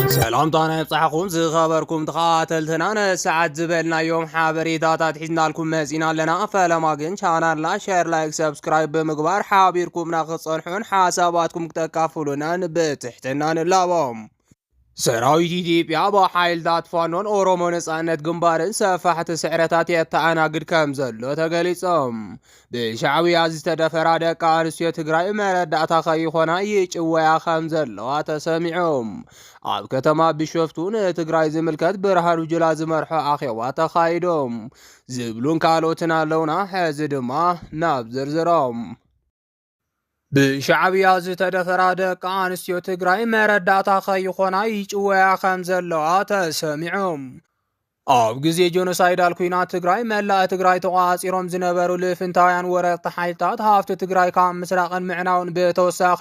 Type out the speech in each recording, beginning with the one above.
سلام طانا بصحكم زخبركم تخاتلتنا ساعات زبلنا يوم حابريتات حزنا لكم مزينا لنا فلما كن شانال لا شير لايك سبسكرايب بمقبار حابيركم ناخذ صلحون حساباتكم تكافلونا بتحتنا نلابهم سراويت ኢትዮጵያ በኃይልታት ፋኖን ኦሮሞ ነጻነት ግንባርን ሰፋሕቲ ስዕረታት የተኣናግድ ከም ዘሎ ተገሊጾም ብሻዕቢያ ዝተደፈራ ደቂ ኣንስትዮ ትግራይ መረዳእታ ከይኾና ይጭወያ ከም ዘለዋ ተሰሚዖም ኣብ ከተማ ቢሾፍቱ ንትግራይ ዝምልከት ብርሃኑ ጁላ ዝመርሖ ኣኼባ ተኻይዶም ዝብሉን ካልኦትን ኣለውና ሕዚ ድማ ናብ ዝርዝሮም ብሻዕቢያ ዝተደፈራ ደቂ ኣንስትዮ ትግራይ መረዳእታ ከይኾና ይጭወያ ከም ዘለዋ ተሰሚዖም ኣብ ግዜ ጆኖሳይዳል ኩናት ትግራይ መላእ ትግራይ ተቋፂሮም ዝነበሩ ልፍንታውያን ወረርቲ ሓይልታት ሃፍቲ ትግራይ ካብ ምስራቅን ምዕናውን ብተወሳኺ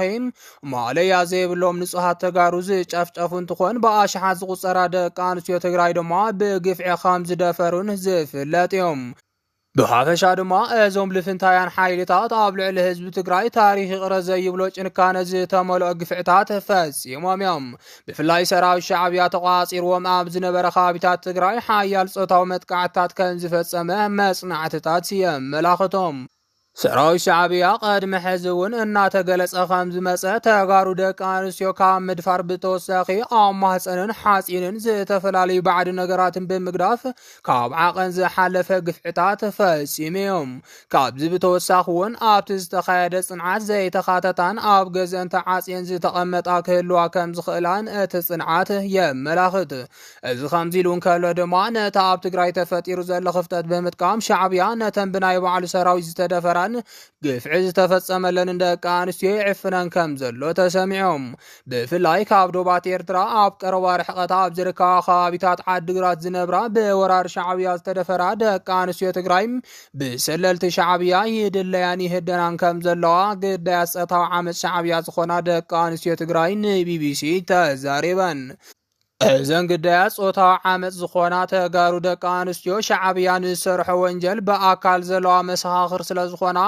ማለያ ዘይብሎም ንጹሃት ተጋሩ ዝጨፍጨፉ እንትኾን ብኣሽሓት ዝቁፀራ ደቂ ኣንስትዮ ትግራይ ድማ ብግፍዒ ከም ዝደፈሩን ዝፍለጥ እዮም ብሓፈሻ ድማ እዞም ልፍንታውያን ሓይልታት ኣብ ልዕሊ ህዝቢ ትግራይ ታሪክ ይቕረ ዘይብሎ ጭንካነ ዝተመልኦ ግፍዕታት ፈፂሞም እዮም ብፍላይ ሰራዊት ሻዕቢያ ተቋፂርዎም ኣብ ዝነበረ ከባቢታት ትግራይ ሓያል ፆታዊ መጥቃዕትታት ከም ዝፈፀመ መጽናዕትታት የመላኽቶም ሰራዊት ሻዕቢያ ቀድሚ ሕዚ እውን እናተገለጸ ከም ዝመፀ ተጋሩ ደቂ ኣንስትዮ ካብ ምድፋር ብተወሳኺ ኣብ ማህፀንን ሓፂንን ዝተፈላለዩ ባዕድ ነገራትን ብምግዳፍ ካብ ዓቐን ዝሓለፈ ግፍዕታት ፈፂሙ እዮም ካብዚ ብተወሳኺ እውን ኣብቲ ዝተኻየደ ጽንዓት ዘይተኻተታን ኣብ ገዝአን ተዓፅየን ዝተቐመጣ ክህልዋ ከም ዝኽእላን እቲ ጽንዓት የመላኽት እዚ ከምዚ ኢሉ እንከሎ ድማ ነቲ ኣብ ትግራይ ተፈጢሩ ዘሎ ክፍተት ብምጥቃም ሻዕቢያ ነተን ብናይ ባዕሉ ሰራዊት ዝተደፈራ ግፍዒ ዝተፈጸመለን ደቂ ኣንስትዮ ይዕፍነን ከም ዘሎ ተሰሚዖም ብፍላይ ካብ ዶባት ኤርትራ ኣብ ቀረባ ርሕቐት ኣብ ዝርከባ ከባቢታት ዓዲግራት ዝነብራ ብወራር ሻዕቢያ ዝተደፈራ ደቂ ኣንስትዮ ትግራይ ብሰለልቲ ሻዕቢያ ይድለያን ይህደናን ከም ዘለዋ ግዳያት ፀጥታዊ ዓመፅ ሻዕቢያ ዝኾና ደቂ ኣንስትዮ ትግራይ ንቢቢሲ ተዛሪበን እዘን ግዳያት ፆታዊ ዓመፅ ዝኾና ተጋሩ ደቂ ኣንስትዮ ሻዕቢያ ንዝሰርሖ ወንጀል ብኣካል ዘለዋ መሰኻኽር ስለ ዝኾና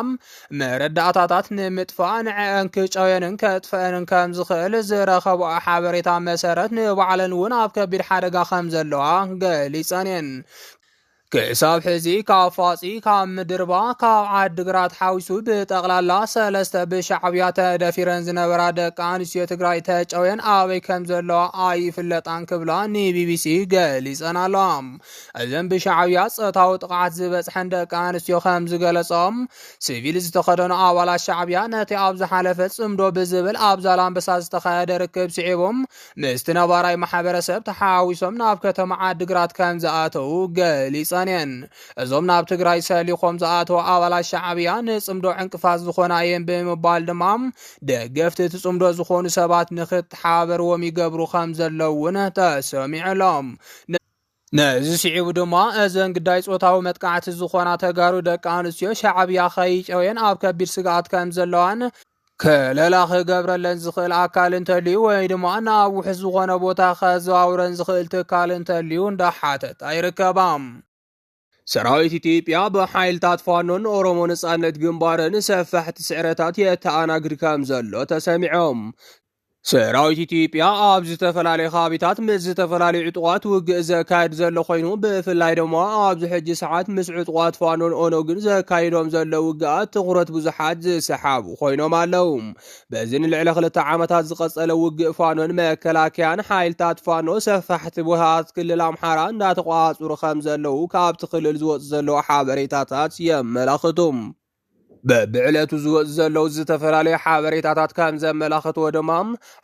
መረዳእታታት ንምጥፋእ ንዕአን ክጨውየንን ከጥፍአንን ከም ዝኽእል ዝረኸብኦ ሓበሬታ መሰረት ንባዕለን እውን ኣብ ከቢድ ሓደጋ ከም ዘለዋ ገሊፀን እየን ክሳብ ሕዚ ካብ ፋፂ ካብ ምድርባ ካብ ዓዲግራት ሓዊሱ ብጠቕላላ ሰለስተ ብሻዕቢያ ተደፊረን ዝነበራ ደቂ ኣንስትዮ ትግራይ ተጨውየን ኣበይ ከም ዘለዋ ኣይፍለጣን ክብላ ንቢቢሲ ገሊፀን ኣለዋ እዘን ብሻዕቢያ ፆታዊ ጥቕዓት ዝበፅሐን ደቂ ኣንስትዮ ከም ዝገለፆም ሲቪል ዝተኸደኑ ኣባላት ሻዕቢያ ነቲ ኣብ ዝሓለፈ ጽምዶ ብዝብል ኣብ ዛላንበሳ ዝተኻየደ ርክብ ስዒቦም ምስቲ ነባራይ ማሕበረሰብ ተሓዋዊሶም ናብ ከተማ ዓዲግራት ከም ዝኣተው ገሊፀ እዞም ናብ ትግራይ ሰሊኾም ዝኣተዉ ኣባላት ሻዕቢያ ንጽምዶ ዕንቅፋት ዝኾና እየን ብምባል ድማ ደገፍቲ እቲ ጽምዶ ዝኾኑ ሰባት ንኽትሓበርዎም ይገብሩ ከም ዘለውን ተሰሚዑሎም ነዚ ስዒቡ ድማ እዘን ግዳይ ፆታዊ መጥቃዕቲ ዝኾና ተጋሩ ደቂ ኣንስትዮ ሻዕቢያ ከይጨውየን ኣብ ከቢድ ስግኣት ከም ዘለዋን ከለላ ክገብረለን ዝኽእል ኣካል እንተልዩ ወይ ድማ ናብ ውሕስ ዝኾነ ቦታ ከዘዋውረን ዝኽእል ትካል እንተልዩ እንዳሓተት ኣይርከባም ሰራዊት ኢትዮጵያ በኃይልታት ፋኖን ኦሮሞ ነጻነት ግንባርን ሰፋሕቲ ስዕረታት የተኣናግድ ከም ዘሎ ተሰሚዖም ሰራዊት ኢትዮጵያ ኣብ ዝተፈላለዩ ከባቢታት ምስ ዝተፈላለዩ ዕጡቋት ውግእ ዘካይድ ዘሎ ኮይኑ ብፍላይ ድማ ኣብዚ ሕጂ ሰዓት ምስ ዕጡቋት ፋኖን ኦነግን ዘካይዶም ዘለው ውግኣት ትኹረት ብዙሓት ዝሰሓቡ ኮይኖም ኣለው በዚ ንልዕሊ 2 ዓመታት ዝቐፀለ ውግእ ፋኖን መከላከያን ሓይልታት ፋኖ ሰፋሕቲ ቦታታት ክልል ኣምሓራ እንዳተቋፃፅሩ ከም ዘለው ካብቲ ክልል ዝወፁ ዘለው ሓበሬታታት የመላኽቱ በብዕለቱ ዝወፅ ዘለው ዝተፈላለዩ ሓበሬታታት ከም ዘመላኽትዎ ድማ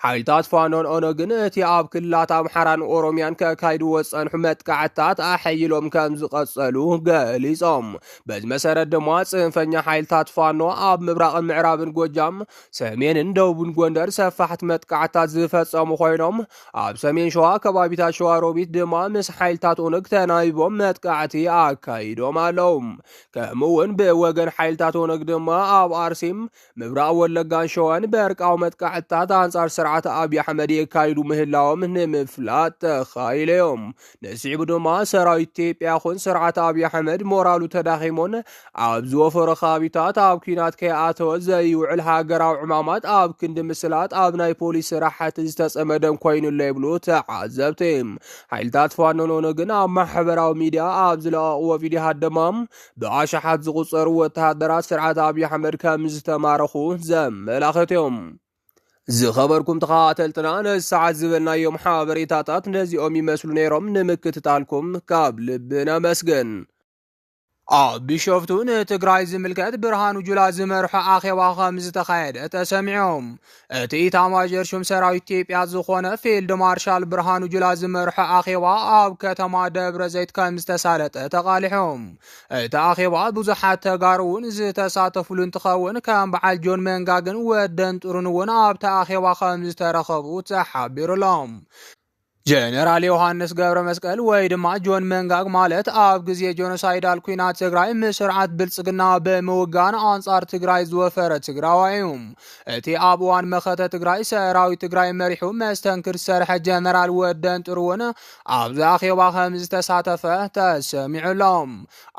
ሓይልታት ፋኖን ኦነግን እቲ ኣብ ክልላት ኣምሓራን ኦሮሚያን ከካይድዎ ዝፀንሑ መጥቃዕትታት ኣሕይሎም ከም ዝቐፀሉ ገሊፆም በዚ መሰረት ድማ ጽንፈኛ ሓይልታት ፋኖ ኣብ ምብራቕን ምዕራብን ጎጃም ሰሜንን ደቡብን ጎንደር ሰፋሕቲ መጥቃዕትታት ዝፈጸሙ ኮይኖም ኣብ ሰሜን ሸዋ ከባቢታት ሸዋሮቢት ድማ ምስ ሓይልታት ኦነግ ተናቢቦም መጥቃዕቲ ኣካይዶም ኣለው ከምኡውን ብወገን ሓይልታት ኦነግ ድማ ኣብ ኣርሲም ምብራቅ ወለጋን ሸዋን በርቃው መጥቃዕትታት አንጻር ስርዓት ኣብይ ኣሕመድ የካይዱ ምህላዎም ንምፍላጥ ተኻኢሎም ነሲዕቡ ድማ ሰራዊት ኢትዮጵያ ይኹን ስርዓት ኣብይ ኣሕመድ ሞራሉ ተዳኺሞን ኣብ ዝወፈረ ከባቢታት ኣብ ኩናት ከይኣተወ ዘይውዕል ሃገራዊ ዕማማት ኣብ ክንዲ ምስላጥ ኣብ ናይ ፖሊስ ስራሕቲ ዝተጸመደም ኮይኑሎ ይብሉ ተዓዘብቲ ሓይልታት ፋኖ ግን ኣብ ማሕበራዊ ሚድያ ኣብ ዝለቀቅዎ ቪድዮ ደማም ብኣሽሓት ዝቁጸሩ ወተሃደራት ስርዓት ኣብይ ኣሕመድ ከም ዝተማረኹ ዘመላኽትዮም ዝኸበርኩም ተኸታተልትና ነሰዓት ዝበልናዮም ሓበሬታታት ነዚኦም ይመስሉ ነይሮም ንምክትታልኩም ካብ ልብና መስገን ኣብ ቢሾፍቱ ንትግራይ ዝምልከት ብርሃኑ ጁላ ዝመርሖ ኣኼባ ከም ዝተኻየደ ተሰሚዖም እቲ ኢታማዦር ሹም ሰራዊት ኢትዮጵያ ዝኾነ ፊልድ ማርሻል ብርሃኑ ጁላ ዝመርሖ ኣኼባ ኣብ ከተማ ደብረ ዘይት ከም ዝተሳለጠ ተቃሊሖም እቲ ኣኼባ ብዙሓት ተጋሩ እውን ዝተሳተፍሉ እንትኸውን ከም በዓል ጆን መንጋግን ወደን ጥሩን እውን ኣብቲ ኣኼባ ከም ዝተረኸቡ ተሓቢሩሎም ጀነራል ዮሐንስ ገብረ መስቀል ወይ ድማ ጆን መንጋግ ማለት ኣብ ግዜ ጆኖሳይዳል ኩናት ትግራይ ምስርዓት ብልጽግና በመወጋን አንጻር ትግራይ ዝወፈረ ትግራዋይ እዩ እቲ ኣብ እዋን መኸተ ትግራይ ሰራዊት ትግራይ መሪሑ መስተንክር ዝሰርሐ ጀነራል ወደን ጥሩውን ኣብ ኣኼባ ከም ዝተሳተፈ ተሰሚዑሎም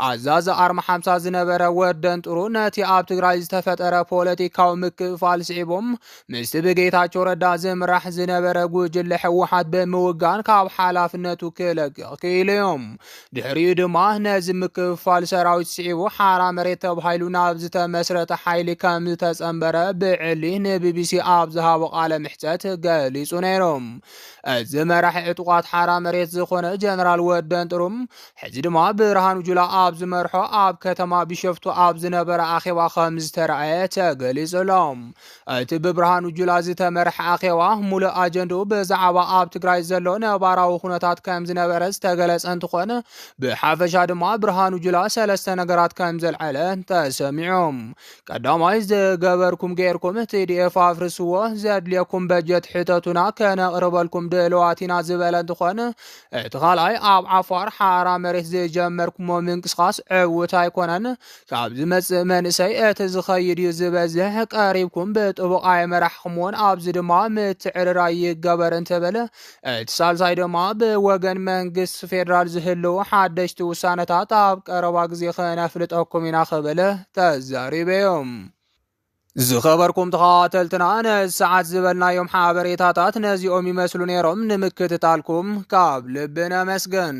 ኣዛዚ ኣርማ 50 ዝነበረ ወደን ጥሩ ነቲ ኣብ ትግራይ ዝተፈጠረ ፖለቲካዊ ምክፍፋል ስዒቦም ምስቲ ብጌታቸው ረዳ ዝምራሕ ዝነበረ ጉጅለ ሕወሓት በመወጋን ካብ ሓላፍነቱ ክለቅቕ ድሕሪኡ ድማ ነዚ ምክፍፋል ሰራዊት ስዒቡ ሓራ መሬት ተባሂሉ ናብ ዝተመስረተ ሓይሊ ከም ዝተጸንበረ ብዕሊ ንቢቢሲ ኣብ ዝሃቦ ቃለ ምሕተት ገሊጹ ነይሮም እዚ መራሒ ዕጡቃት ሓራ መሬት ዝኾነ ጀነራል ወደን ጥሩም ሕጂ ድማ ብርሃኑ ጁላ ኣብ ዝመርሖ ኣብ ከተማ ቢሾፍቱ ኣብ ዝነበረ ኣኼባ ከም ዝተረኣየ ተገሊጹሎም እቲ ብብርሃኑ ጁላ ዝተመርሐ ኣኼባ ሙሉእ ኣጀንዳኡ ብዛዕባ ኣብ ትግራይ ዘሎ ነባራዊ ኩነታት ከም ዝነበረ ዝተገለጸ እንትኾነ ብሓፈሻ ድማ ብርሃኑ ጁላ ሰለስተ ነገራት ከም ዘልዓለ ተሰሚዖም ቀዳማይ ዝገበርኩም ጌርኩም TDF ኣፍርስዎ ዘድልየኩም በጀት ሕተቱና ከነቕርበልኩም ድልዋቲና ዝበለ እንትኾነ እቲ ካልኣይ ኣብ ዓፋር ሓራ መሬት ዝጀመርኩሞ ምንቅስቃስ ዕውት ኣይኮነን ካብ ዝመጽእ መንእሰይ እቲ ዝኸይድ እዩ ዝበዝሕ ቀሪብኩም ብጥቡቕ ኣይመራሕኹምዎን ኣብዚ ድማ ምትዕርራይ ይገበር እንትበለ እቲ ሳልሳይ ድማ ብወገን መንግስት ፌደራል ዝህልው ሓደሽቲ ውሳነታት ኣብ ቀረባ ግዜ ክነፍልጠኩም ኢና ክብል ተዛሪበዮም ዝኸበርኩም ተኸታተልትና ነሰዓት ዝበልናዮም ሓበሬታታት ነዚኦም ይመስሉ ነይሮም ንምክትታልኩም ካብ ልብና መስገን